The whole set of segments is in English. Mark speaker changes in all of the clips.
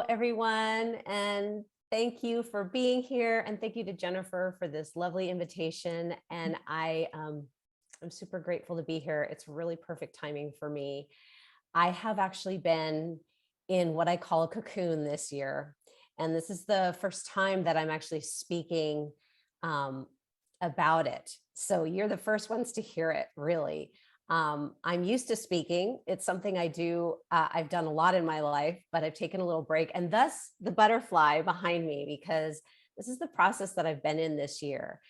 Speaker 1: Everyone, and thank you for being here. And thank you to Jennifer for this lovely invitation. And I'm super grateful to be here. It's really perfect timing for me. I have actually been in what I call a cocoon this year. And this is the first time that I'm actually speaking um, about it. So you're the first ones to hear it, really. I'm used to speaking. It's something I do. I've done a lot in my life, but I've taken a little break, and thus the butterfly behind me, because this is the process that I've been in this year.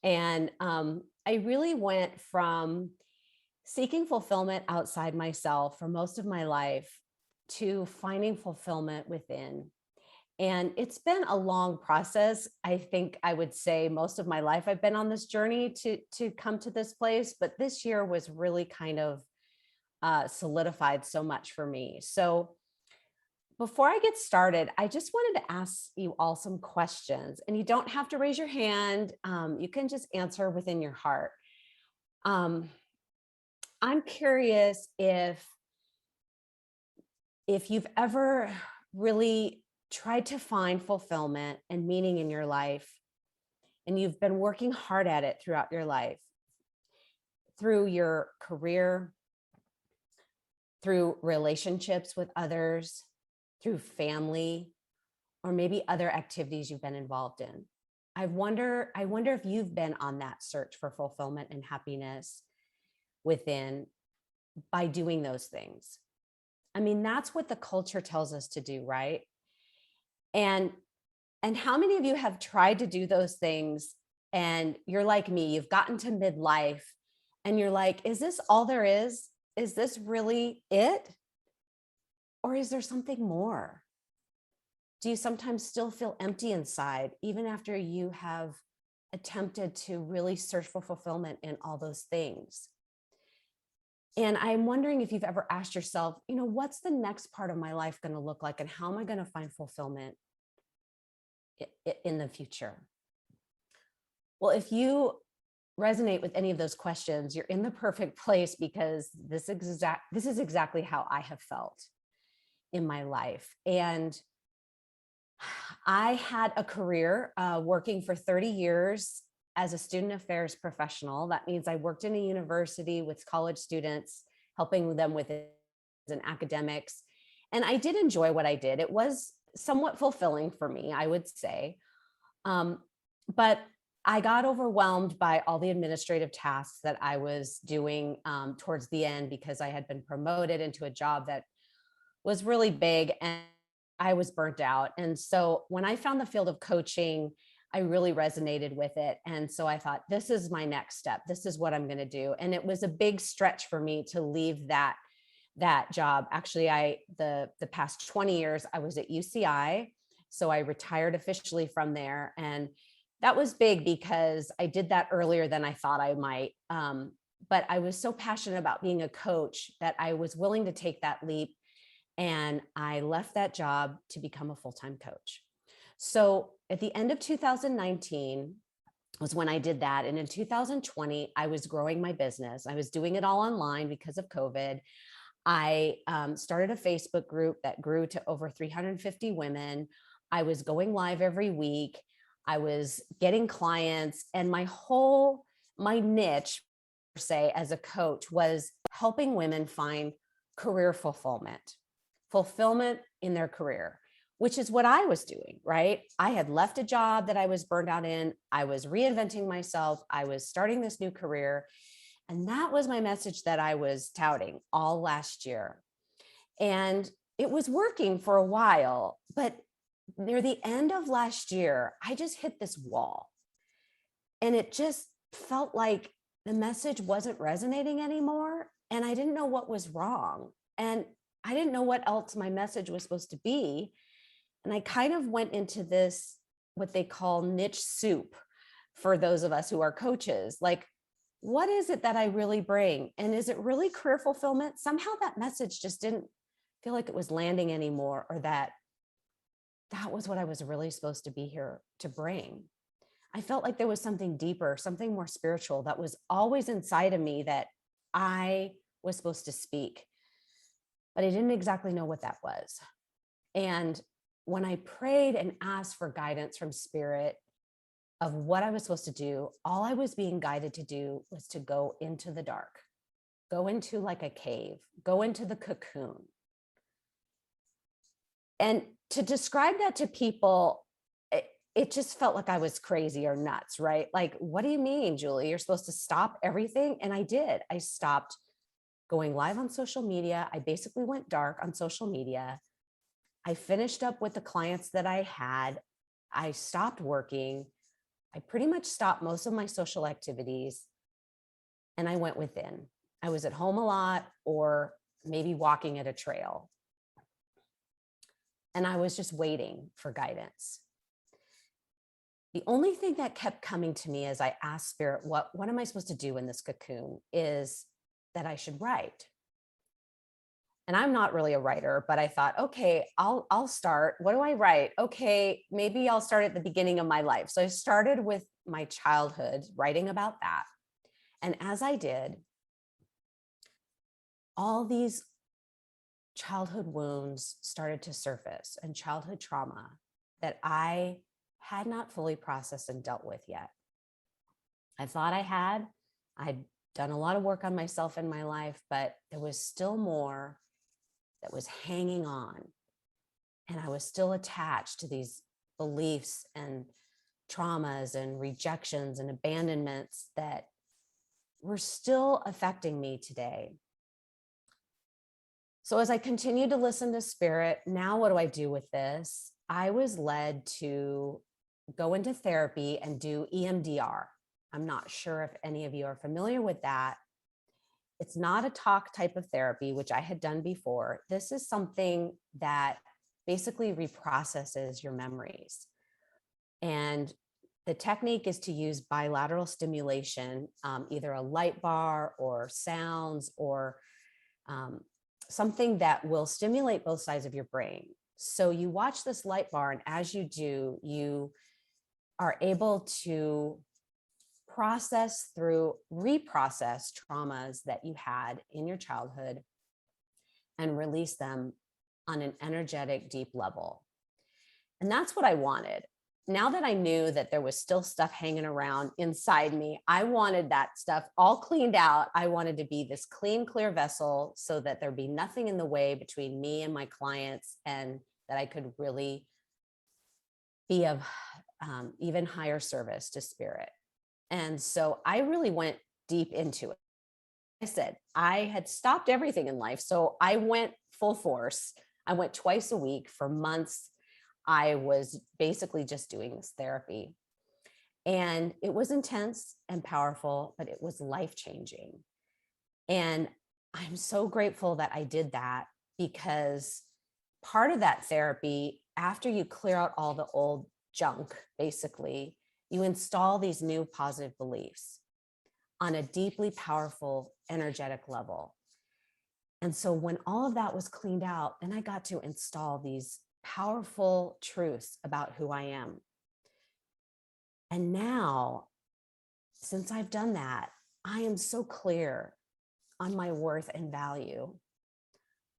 Speaker 1: And I really went from seeking fulfillment outside myself for most of my life to finding fulfillment within. And it's been a long process. I think I would say most of my life I've been on this journey to come to this place, but this year was really kind of solidified so much for me. So before I get started, I just wanted to ask you all some questions, and you don't have to raise your hand. You can just answer within your heart. Um, I'm curious if you've ever really tried to find fulfillment and meaning in your life, and you've been working hard at it throughout your life, through your career, through relationships with others, through family, or maybe other activities you've been involved in. I wonder if you've been on that search for fulfillment and happiness within by doing those things. I mean, that's what the culture tells us to do, right? And how many of you have tried to do those things and you're like me, you've gotten to midlife and you're like, is this all there is? Is this really it? Or is there something more? Do you sometimes still feel empty inside, even after you have attempted to really search for fulfillment in all those things? And I'm wondering if you've ever asked yourself, what's the next part of my life going to look like, and how am I going to find fulfillment in the future? Well, if you resonate with any of those questions, you're in the perfect place, because this is exactly how I have felt in my life. And I had a career working for 30 years as a student affairs professional. That means I worked in a university with college students, helping them with in academics. And I did enjoy what I did. It was somewhat fulfilling for me, I would say. But I got overwhelmed by all the administrative tasks that I was doing towards the end, because I had been promoted into a job that was really big and I was burnt out. And so when I found the field of coaching, I really resonated with it. And so I thought, this is my next step. This is what I'm going to do. And it was a big stretch for me to leave that job. Actually, the past 20 years I was at UCI. So I retired officially from there. And that was big because I did that earlier than I thought I might. But I was so passionate about being a coach that I was willing to take that leap. And I left that job to become a full-time coach. So at the end of 2019 was when I did that. And in 2020, I was growing my business. I was doing it all online because of COVID. I started a Facebook group that grew to over 350 women. I was going live every week. I was getting clients, and my niche, per se, as a coach, was helping women find career fulfillment in their career, which is what I was doing, right? I had left a job that I was burned out in. I was reinventing myself. I was starting this new career. And that was my message that I was touting all last year. And it was working for a while, but near the end of last year, I just hit this wall. And it just felt like the message wasn't resonating anymore. And I didn't know what was wrong. And I didn't know what else my message was supposed to be. And I kind of went into this, what they call niche soup, for those of us who are coaches. Like, what is it that I really bring? And is it really career fulfillment? Somehow that message just didn't feel like it was landing anymore, or that was what I was really supposed to be here to bring. I felt like there was something deeper, something more spiritual that was always inside of me that I was supposed to speak, but I didn't exactly know what that was. And when I prayed and asked for guidance from spirit of what I was supposed to do, all I was being guided to do was to go into the dark, go into like a cave, go into the cocoon. And to describe that to people, it just felt like I was crazy or nuts, right? Like, what do you mean, Julie? You're supposed to stop everything? And I did. I stopped going live on social media. I basically went dark on social media. I finished up with the clients that I had. I stopped working. I pretty much stopped most of my social activities and I went within. I was at home a lot or maybe walking at a trail. And I was just waiting for guidance. The only thing that kept coming to me as I asked spirit, what am I supposed to do in this cocoon, is that I should write. And I'm not really a writer, but I thought, okay, I'll start. What do I write? Okay, maybe I'll start at the beginning of my life. So I started with my childhood, writing about that. And as I did, all these childhood wounds started to surface and childhood trauma that I had not fully processed and dealt with yet. I thought I had. I'd done a lot of work on myself in my life, but there was still more that was hanging on. And I was still attached to these beliefs and traumas and rejections and abandonments that were still affecting me today. So as I continued to listen to spirit, now what do I do with this? I was led to go into therapy and do EMDR. I'm not sure if any of you are familiar with that. It's not a talk type of therapy, which I had done before. This is something that basically reprocesses your memories. And the technique is to use bilateral stimulation, either a light bar or sounds or something that will stimulate both sides of your brain. So you watch this light bar, and as you do, you are able to reprocess traumas that you had in your childhood and release them on an energetic, deep level. And that's what I wanted. Now that I knew that there was still stuff hanging around inside me, I wanted that stuff all cleaned out. I wanted to be this clean, clear vessel so that there'd be nothing in the way between me and my clients, and that I could really be of even higher service to spirit. And so I really went deep into it. I said, I had stopped everything in life. So I went full force. I went twice a week for months. I was basically just doing this therapy. And it was intense and powerful, but it was life-changing. And I'm so grateful that I did that, because part of that therapy, after you clear out all the old junk, basically, you install these new positive beliefs on a deeply powerful energetic level. And so when all of that was cleaned out, then I got to install these powerful truths about who I am. And now, since I've done that, I am so clear on my worth and value.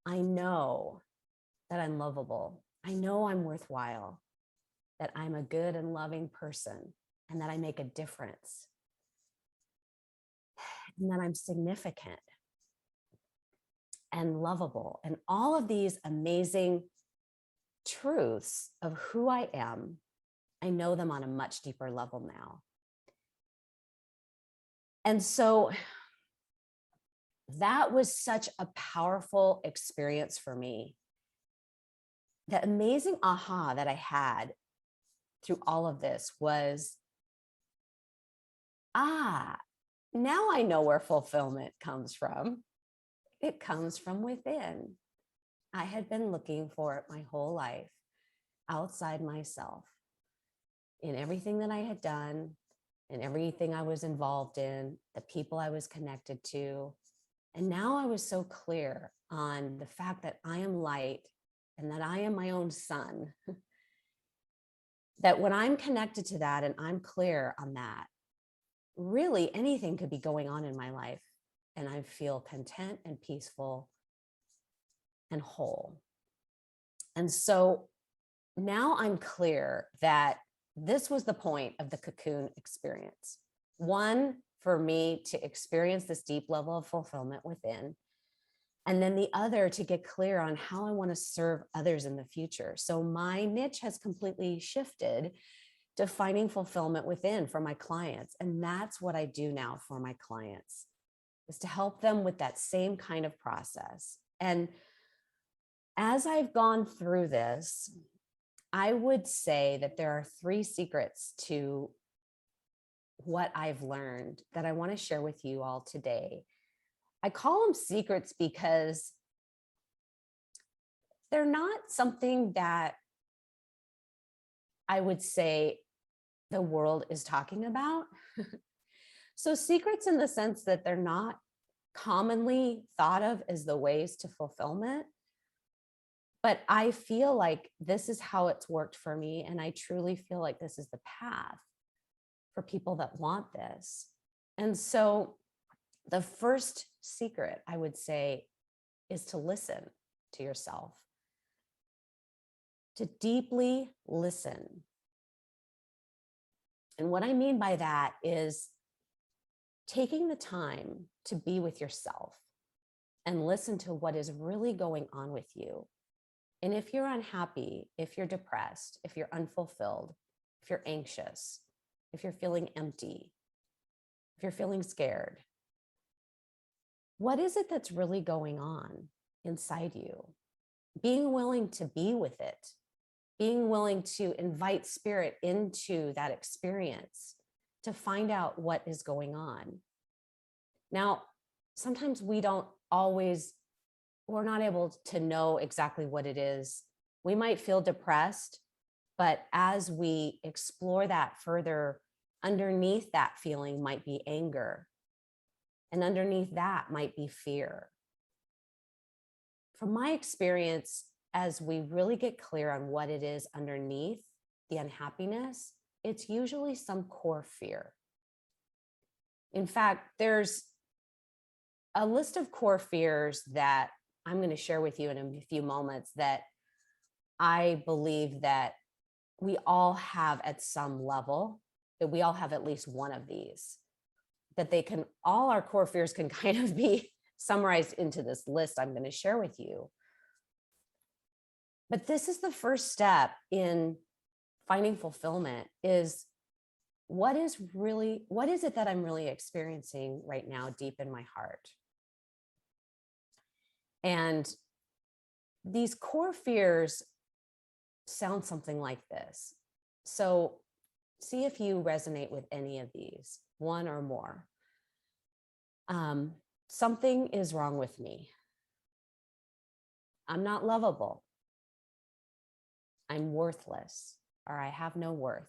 Speaker 1: I know that I'm lovable. I know I'm worthwhile, that I'm a good and loving person, and that I make a difference, and that I'm significant and lovable. And all of these amazing truths of who I am, I know them on a much deeper level now. And so that was such a powerful experience for me. The amazing aha that I had through all of this was, now I know where fulfillment comes from. It comes from within. I had been looking for it my whole life, outside myself, in everything that I had done, in everything I was involved in, the people I was connected to. And now I was so clear on the fact that I am light and that I am my own sun, that when I'm connected to that and I'm clear on that, really anything could be going on in my life and I feel content and peaceful and whole. And so now I'm clear that this was the point of the cocoon experience. One, for me to experience this deep level of fulfillment within. And then the other, to get clear on how I want to serve others in the future. So my niche has completely shifted to finding fulfillment within for my clients. And that's what I do now for my clients, is to help them with that same kind of process. And as I've gone through this, I would say that there are 3 secrets to what I've learned that I want to share with you all today. I call them secrets because they're not something that I would say the world is talking about. So, secrets in the sense that they're not commonly thought of as the ways to fulfillment. But I feel like this is how it's worked for me. And I truly feel like this is the path for people that want this. And so the first secret I would say is to listen to yourself, to deeply listen. And what I mean by that is taking the time to be with yourself and listen to what is really going on with you. And if you're unhappy, if you're depressed, if you're unfulfilled, if you're anxious, if you're feeling empty, if you're feeling scared, what is it that's really going on inside you? Being willing to be with it, being willing to invite spirit into that experience to find out what is going on. Now, sometimes we're not able to know exactly what it is. We might feel depressed, but as we explore that further, underneath that feeling might be anger. And underneath that might be fear. From my experience, as we really get clear on what it is underneath the unhappiness, it's usually some core fear. In fact, there's a list of core fears that I'm going to share with you in a few moments that I believe that we all have at some level, that we all have at least one of these, that all our core fears can kind of be summarized into this list I'm going to share with you. But this is the first step in finding fulfillment, is what is it that I'm really experiencing right now deep in my heart? And these core fears sound something like this. So see if you resonate with any of these, one or more. Something is wrong with me. I'm not lovable. I'm worthless, or I have no worth.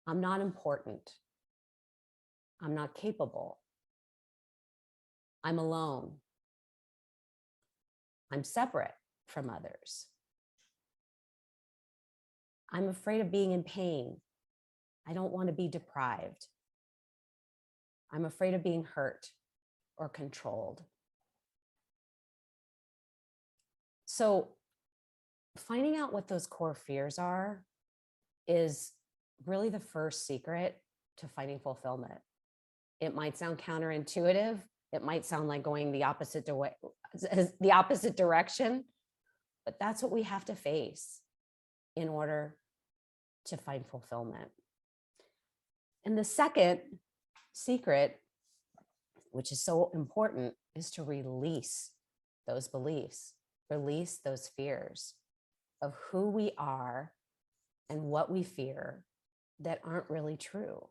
Speaker 1: I'm not important. I'm not capable. I'm alone. I'm separate from others. I'm afraid of being in pain. I don't want to be deprived. I'm afraid of being hurt or controlled. So finding out what those core fears are is really the first secret to finding fulfillment. It might sound counterintuitive. It might sound like going the opposite direction, but that's what we have to face in order to find fulfillment. And the second secret, which is so important, is to release those beliefs, release those fears of who we are and what we fear that aren't really true.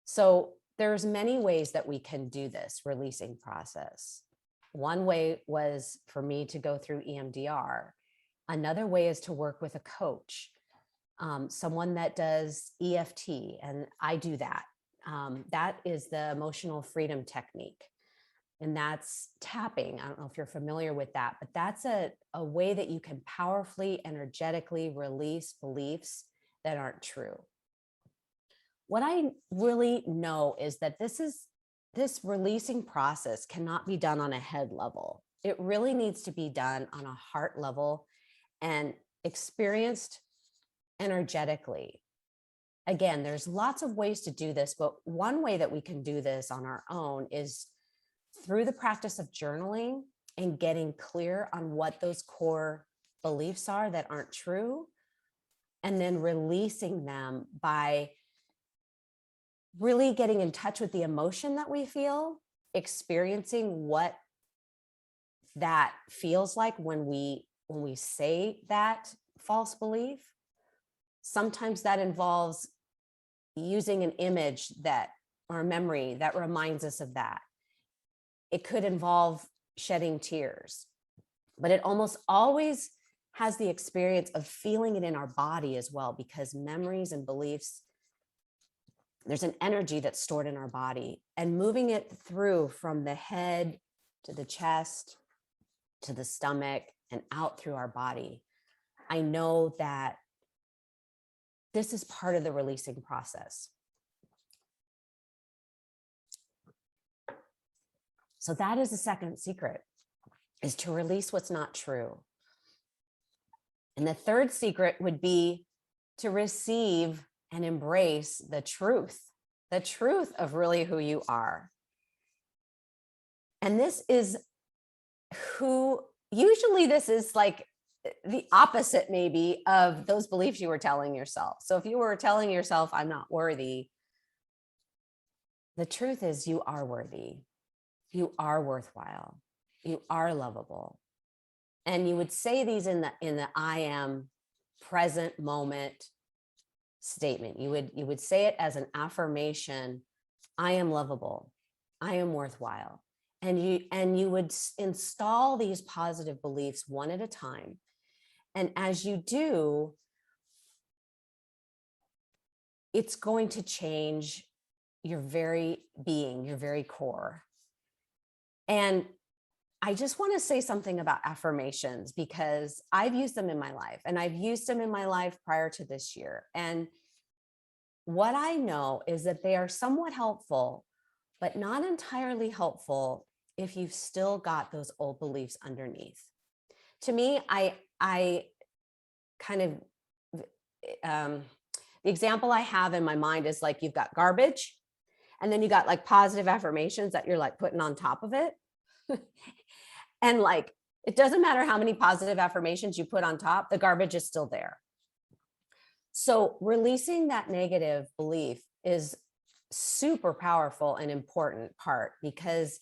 Speaker 1: So there's many ways that we can do this releasing process. One way was for me to go through EMDR. Another way is to work with a coach, someone that does EFT, and I do that. That is the emotional freedom technique. And that's tapping. I don't know if you're familiar with that, but that's a way that you can powerfully, energetically release beliefs that aren't true. What I really know is that this releasing process cannot be done on a head level. It really needs to be done on a heart level and experienced energetically. Again, there's lots of ways to do this, but one way that we can do this on our own is through the practice of journaling and getting clear on what those core beliefs are that aren't true, and then releasing them by really getting in touch with the emotion that we feel, experiencing what that feels like when we say that false belief. Sometimes that involves using an image that or a memory that reminds us of that. It could involve shedding tears, but it almost always has the experience of feeling it in our body as well, because memories and beliefs, there's an energy that's stored in our body, and moving it through from the head to the chest to the stomach and out through our body. I know that this is part of the releasing process. So that is the second secret, is to release what's not true. And the third secret would be to receive and embrace the truth of really who you are. And this is usually this is like the opposite maybe of those beliefs you were telling yourself. So if you were telling yourself, I'm not worthy, the truth is you are worthy. You are worthwhile. You are lovable. And you would say these in the I am present moment statement. You would say it as an affirmation. I am lovable. I am worthwhile. And you would install these positive beliefs one at a time. And as you do, it's going to change your very being, your very core. And I just want to say something about affirmations, because I've used them in my life, and I've used them in my life prior to this year. And what I know is that they are somewhat helpful, but not entirely helpful if you've still got those old beliefs underneath. To me, I kind of, the example I have in my mind is like you've got garbage, and then you got like positive affirmations that you're like putting on top of it. And like, it doesn't matter how many positive affirmations you put on top, the garbage is still there. So releasing that negative belief is super powerful and important part, because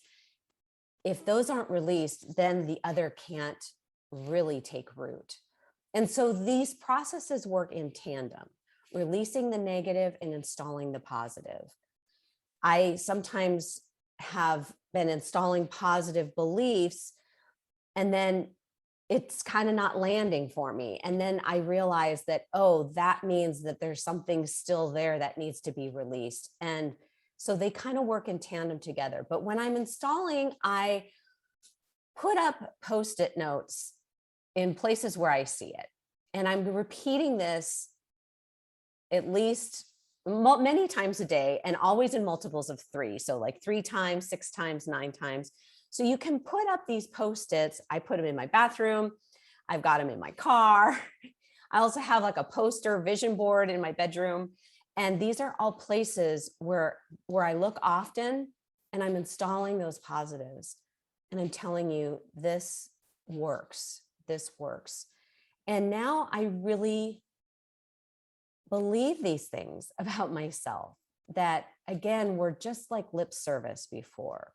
Speaker 1: if those aren't released, then the other can't really take root. And so these processes work in tandem, releasing the negative and installing the positive. I sometimes have been installing positive beliefs, and then it's kind of not landing for me. And then I realize that, oh, that means that there's something still there that needs to be released. And so they kind of work in tandem together. But when I'm installing, I put up Post-it notes in places where I see it. And I'm repeating this at least many times a day, and always in multiples of 3. So like 3 times, 6 times, 9 times. So you can put up these Post-its. I put them in my bathroom. I've got them in my car. I also have like a poster vision board in my bedroom. And these are all places where I look often, and I'm installing those positives. And I'm telling you, this works. This works. And now I really believe these things about myself that, again, were just like lip service before.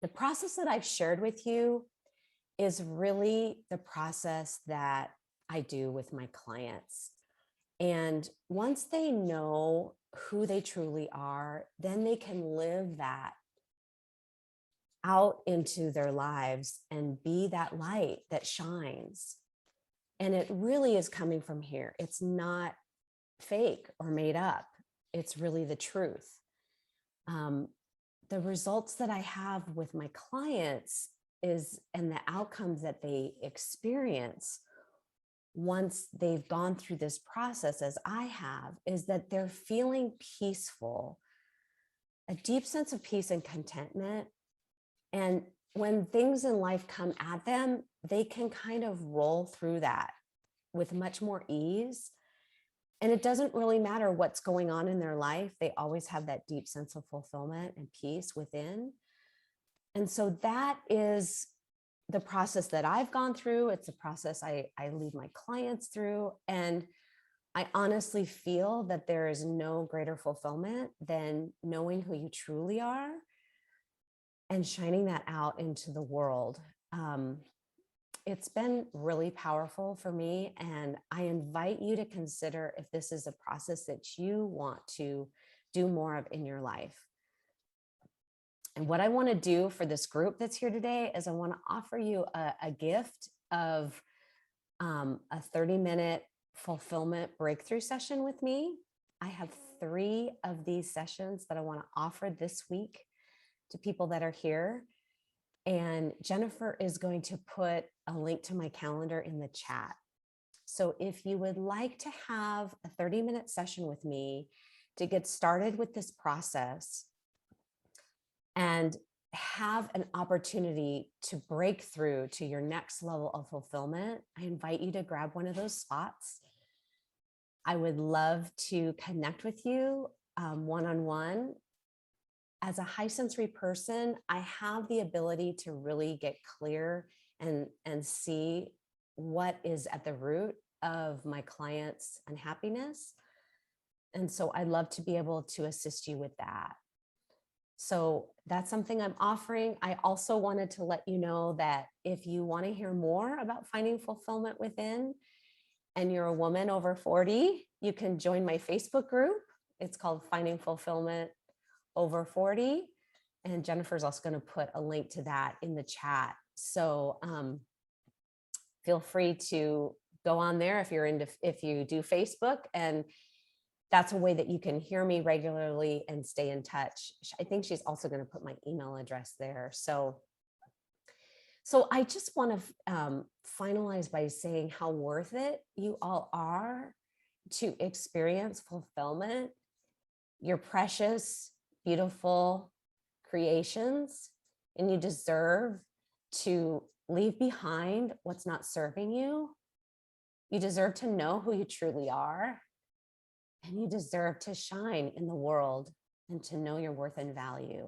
Speaker 1: The process that I've shared with you is really the process that I do with my clients. And once they know who they truly are, then they can live that out into their lives and be that light that shines. And it really is coming from here. It's not fake or made up. It's really the truth. The results that I have with my clients and the outcomes that they experience once they've gone through this process, as I have, is that they're feeling peaceful, a deep sense of peace and contentment, And when things in life come at them, they can kind of roll through that with much more ease. And it doesn't really matter what's going on in their life. They always have that deep sense of fulfillment and peace within. And so that is the process that I've gone through. It's a process I lead my clients through. And I honestly feel that there is no greater fulfillment than knowing who you truly are and shining that out into the world. It's been really powerful for me. And I invite you to consider if this is a process that you want to do more of in your life. And what I want to do for this group that's here today is I want to offer you a gift of a 30-minute fulfillment breakthrough session with me. I have 3 of these sessions that I want to offer this week to people that are here. And Jennifer is going to put a link to my calendar in the chat. So if you would like to have a 30-minute session with me to get started with this process and have an opportunity to break through to your next level of fulfillment, I invite you to grab one of those spots. I would love to connect with you one-on-one. As a high sensory person, I have the ability to really get clear and see what is at the root of my clients' unhappiness. And so I'd love to be able to assist you with that. So that's something I'm offering. I also wanted to let you know that if you want to hear more about finding fulfillment within, and you're a woman over 40, you can join my Facebook group. It's called Finding Fulfillment Over 40. And Jennifer's also going to put a link to that in the chat. So feel free to go on there if you do Facebook, and that's a way that you can hear me regularly and stay in touch. I think she's also going to put my email address there. So I just want to finalize by saying how worth it you all are to experience fulfillment. You're precious, beautiful creations, and you deserve to leave behind what's not serving you. You deserve to know who you truly are, and you deserve to shine in the world and to know your worth and value.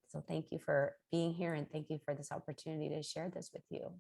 Speaker 1: So thank you for being here, and thank you for this opportunity to share this with you.